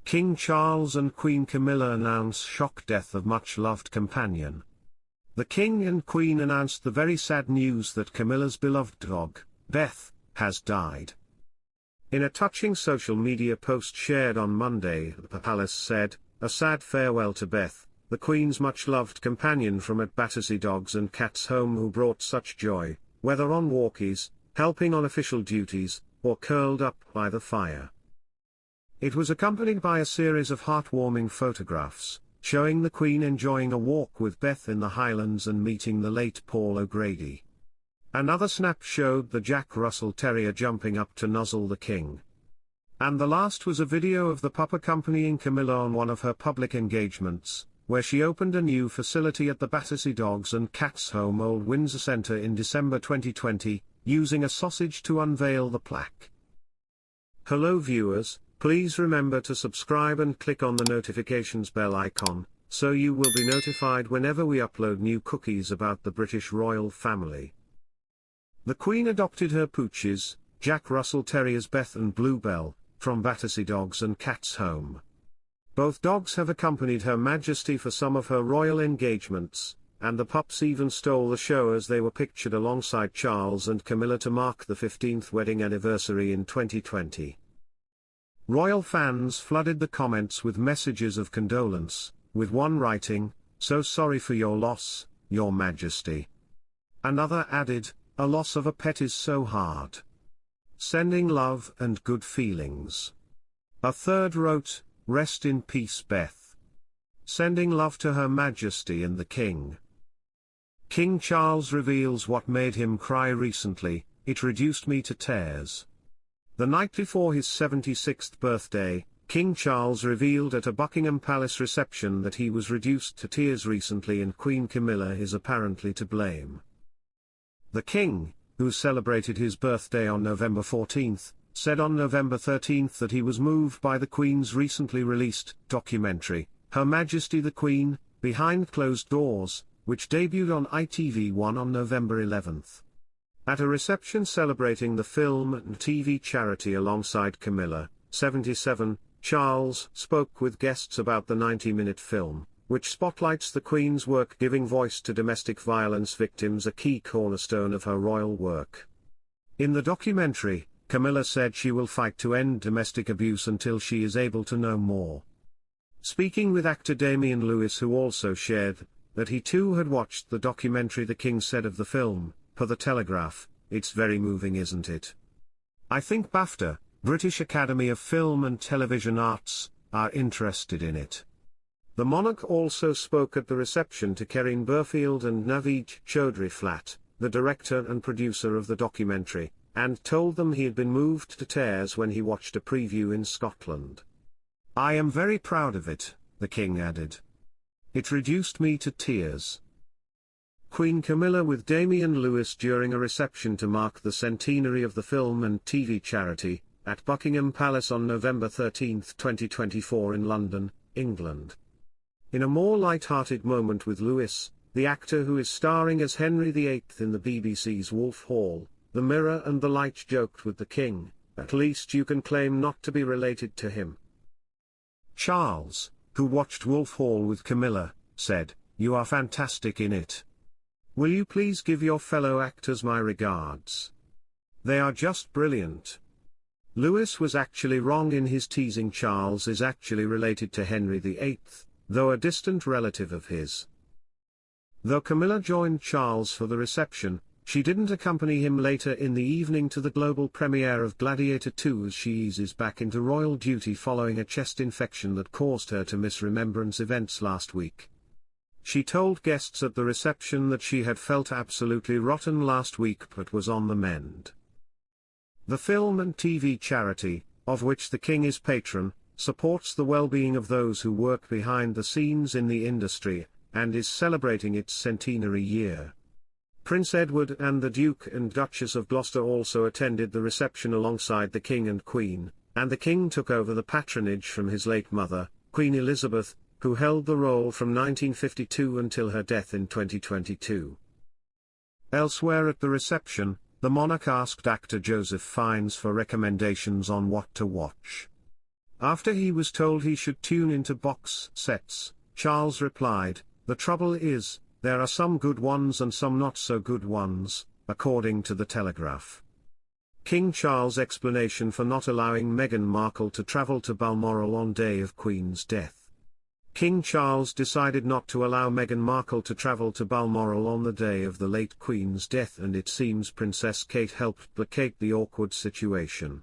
King Charles and Queen Camilla announce shock death of much-loved companion. The King and Queen announced the very sad news that Camilla's beloved dog, Beth, has died. In a touching social media post shared on Monday, the palace said, "A sad farewell to Beth, the Queen's much-loved companion from at Battersea Dogs and Cats Home who brought such joy, whether on walkies, helping on official duties, or curled up by the fire." It was accompanied by a series of heartwarming photographs, showing the Queen enjoying a walk with Beth in the Highlands and meeting the late Paul O'Grady. Another snap showed the Jack Russell Terrier jumping up to nuzzle the King. And the last was a video of the pup accompanying Camilla on one of her public engagements, where she opened a new facility at the Battersea Dogs and Cats Home Old Windsor Centre in December 2020, using a sausage to unveil the plaque. Hello viewers, please remember to subscribe and click on the notifications bell icon, so you will be notified whenever we upload new cookies about the British royal family. The Queen adopted her pooches, Jack Russell Terriers Beth and Bluebell, from Battersea Dogs and Cats Home. Both dogs have accompanied Her Majesty for some of her royal engagements, and the pups even stole the show as they were pictured alongside Charles and Camilla to mark the 15th wedding anniversary in 2020. Royal fans flooded the comments with messages of condolence, with one writing, "So sorry for your loss, Your Majesty." Another added, "A loss of a pet is so hard. Sending love and good feelings." A third wrote, "Rest in peace Beth. Sending love to Her Majesty and the King." King Charles reveals what made him cry recently, "It reduced me to tears." The night before his 76th birthday, King Charles revealed at a Buckingham Palace reception that he was reduced to tears recently and Queen Camilla is apparently to blame. The King, who celebrated his birthday on November 14, said on November 13 that he was moved by the Queen's recently released documentary, Her Majesty the Queen, Behind Closed Doors, which debuted on ITV1 on November 11. At a reception celebrating the film and TV charity alongside Camilla, 77, Charles spoke with guests about the 90-minute film, which spotlights the Queen's work giving voice to domestic violence victims, a key cornerstone of her royal work. In the documentary, Camilla said she will fight to end domestic abuse until she is able to know more. Speaking with actor Damian Lewis, who also shared that he too had watched the documentary, the King said of the film, per The Telegraph, "It's very moving, isn't it? I think BAFTA, British Academy of Film and Television Arts, are interested in it." The monarch also spoke at the reception to Kerrine Burfield and Naveed Chaudhry Flatt, the director and producer of the documentary, and told them he had been moved to tears when he watched a preview in Scotland. "I am very proud of it," the King added. "It reduced me to tears." Queen Camilla with Damian Lewis during a reception to mark the centenary of the film and TV charity, at Buckingham Palace on November 13, 2024 in London, England. In a more light-hearted moment with Lewis, the actor who is starring as Henry VIII in the BBC's Wolf Hall, The Mirror and the Light, joked with the King, "At least you can claim not to be related to him." Charles, who watched Wolf Hall with Camilla, said, "You are fantastic in it. Will you please give your fellow actors my regards? They are just brilliant." Lewis was actually wrong in his teasing Charles is actually related to Henry VIII, though a distant relative of his. Though Camilla joined Charles for the reception, she didn't accompany him later in the evening to the global premiere of Gladiator II as she eases back into royal duty following a chest infection that caused her to miss Remembrance events last week. She told guests at the reception that she had felt absolutely rotten last week but was on the mend. The film and TV charity, of which the King is patron, supports the well-being of those who work behind the scenes in the industry, and is celebrating its centenary year. Prince Edward and the Duke and Duchess of Gloucester also attended the reception alongside the King and Queen, and the King took over the patronage from his late mother, Queen Elizabeth, who held the role from 1952 until her death in 2022. Elsewhere at the reception, the monarch asked actor Joseph Fiennes for recommendations on what to watch. After he was told he should tune into box sets, Charles replied, "The trouble is, there are some good ones and some not so good ones," according to the Telegraph. King Charles' explanation for not allowing Meghan Markle to travel to Balmoral on day of Queen's death. King Charles decided not to allow Meghan Markle to travel to Balmoral on the day of the late Queen's death, and it seems Princess Kate helped placate the awkward situation.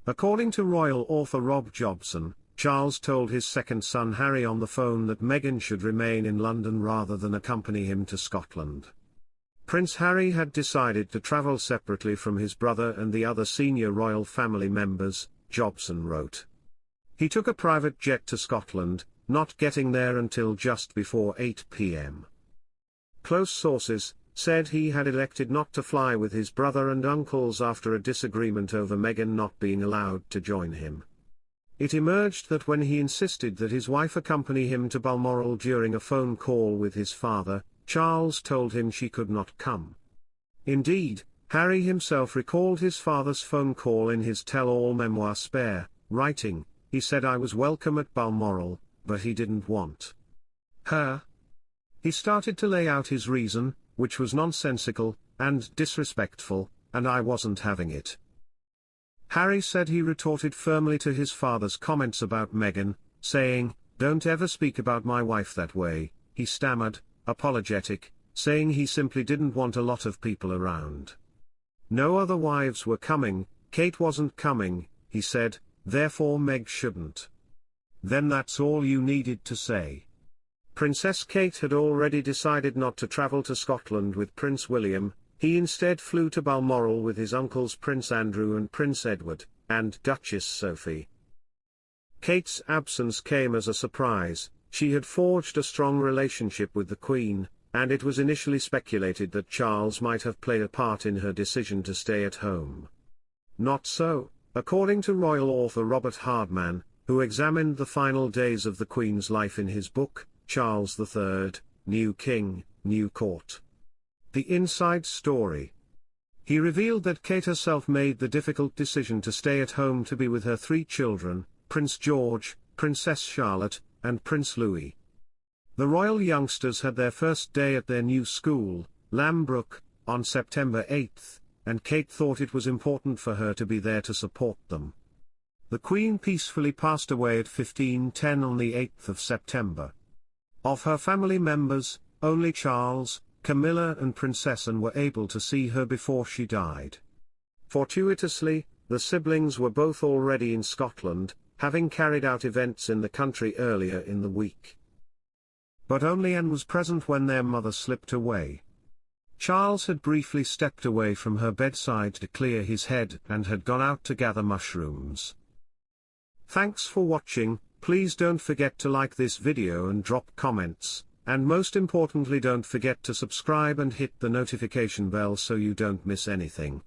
According to royal author Rob Jobson, Charles told his second son Harry on the phone that Meghan should remain in London rather than accompany him to Scotland. Prince Harry had decided to travel separately from his brother and the other senior royal family members, Jobson wrote. He took a private jet to Scotland, not getting there until just before 8 p.m. Close sources said he had elected not to fly with his brother and uncles after a disagreement over Meghan not being allowed to join him. It emerged that when he insisted that his wife accompany him to Balmoral during a phone call with his father, Charles told him she could not come. Indeed, Harry himself recalled his father's phone call in his tell-all memoir Spare, writing, "He said I was welcome at Balmoral, but he didn't want her." He started to lay out his reason, which was nonsensical and disrespectful, and I wasn't having it. Harry said he retorted firmly to his father's comments about Meghan, saying, "Don't ever speak about my wife that way," he stammered, apologetic, saying he simply didn't want a lot of people around. No other wives were coming, Kate wasn't coming, he said, therefore Meg shouldn't. Then that's all you needed to say. Princess Kate had already decided not to travel to Scotland with Prince William. He instead flew to Balmoral with his uncles Prince Andrew and Prince Edward, and Duchess Sophie. Kate's absence came as a surprise. She had forged a strong relationship with the Queen, and it was initially speculated that Charles might have played a part in her decision to stay at home. Not so, according to royal author Robert Hardman, who examined the final days of the Queen's life in his book, Charles III, New King, New Court. The Inside Story. He revealed that Kate herself made the difficult decision to stay at home to be with her three children, Prince George, Princess Charlotte, and Prince Louis. The royal youngsters had their first day at their new school, Lambrook, on September 8, and Kate thought it was important for her to be there to support them. The Queen peacefully passed away at 15:10 on the 8th of September. Of her family members, only Charles, Camilla and Princess Anne were able to see her before she died. Fortuitously, the siblings were both already in Scotland, having carried out events in the country earlier in the week. But only Anne was present when their mother slipped away. Charles had briefly stepped away from her bedside to clear his head and had gone out to gather mushrooms. Thanks for watching. Please don't forget to like this video and drop comments, and most importantly don't forget to subscribe and hit the notification bell so you don't miss anything.